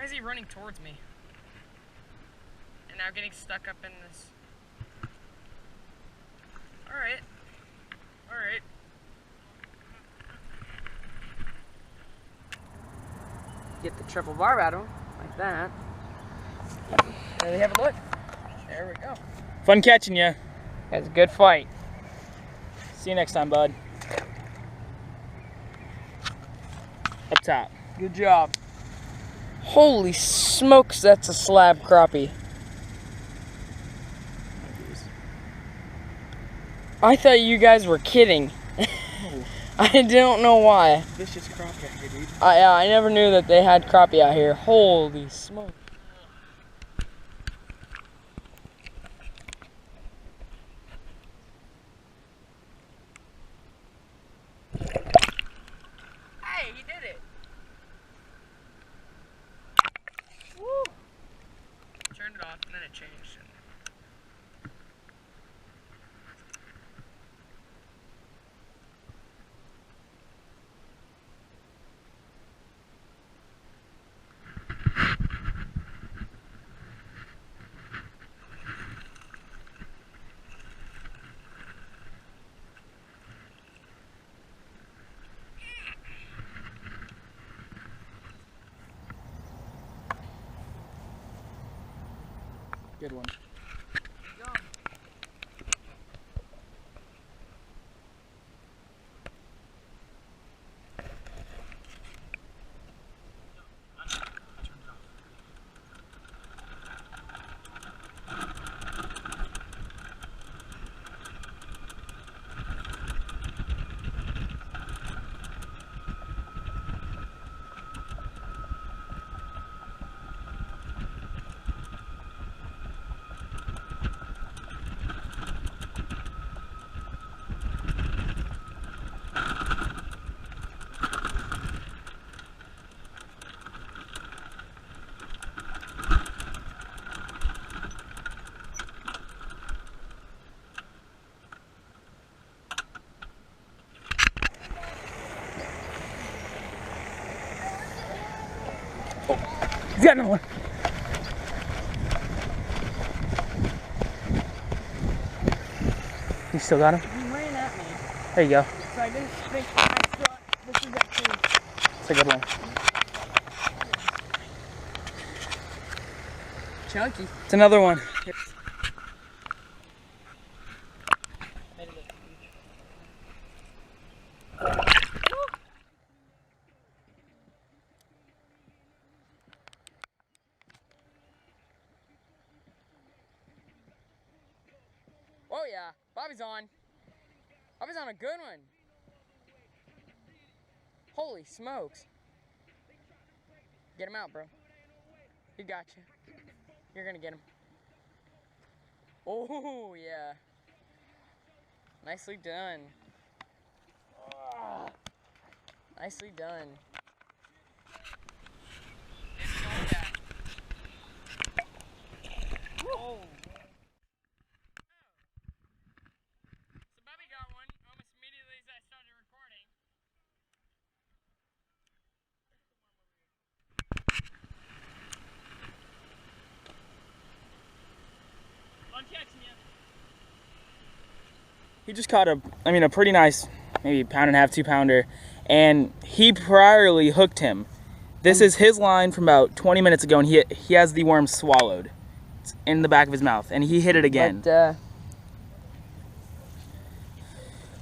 Why is he running towards me? And now getting stuck up in this. Alright. Alright. Get the triple barb out of him, like that. There we have a look. There we go. Fun catching you. That's a good fight. See you next time, bud. Up top. Good job. Holy smokes, that's a slab crappie. I thought you guys were kidding. I don't know why. Vicious crappie out here, dude. I never knew that they had crappie out here. Holy smoke. Hey, he did it. Woo. Turned it off and then it changed. Good one. He's got another one. You still got him? He ran at me. There you go. So I didn't think I still. This is that too. It's a good one. Chunky. It's another one. Oh yeah, Bobby's on. Bobby's on a good one. Holy smokes. Get him out, bro. He got you. You're gonna get him. Oh yeah. Nicely done. Oh, nicely done. Oh. He just caught a pretty nice, maybe pound and a half, 2 pounder, and he priorly hooked him. This is his line from about 20 minutes ago, and he has the worm swallowed. It's in the back of his mouth, and he hit it again. But,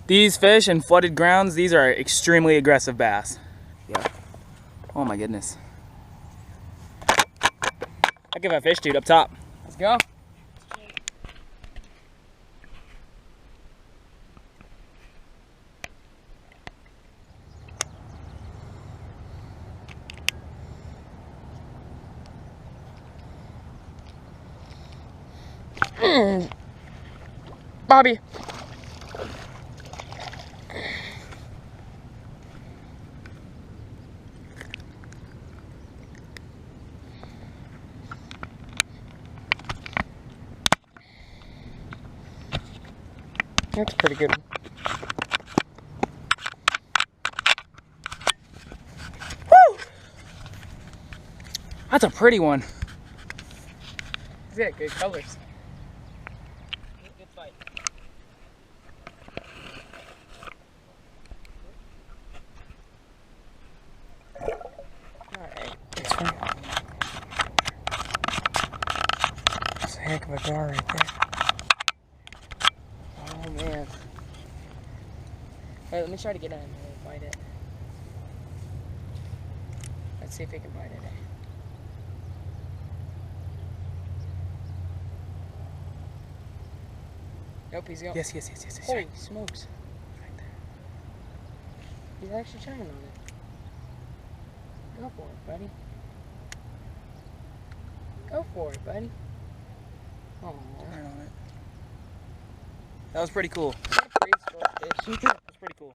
these fish in flooded grounds, these are extremely aggressive bass. Yeah. Oh my goodness. I give that fish, dude, up top. let's go. Bobby. That's pretty good. Woo! That's a pretty one. He's got good colors. Good fight. Alright, this one. That's a heck of a gar right there. Oh man. Hey, let me try to get in and bite it. Let's see if he can bite it. Nope, he's going. Yes. Holy Right. smokes. Right there. He's actually trying on it. Go for it, buddy. Go for it, buddy. Oh, Right on it. That was pretty cool. what a graceful fish. That's pretty cool.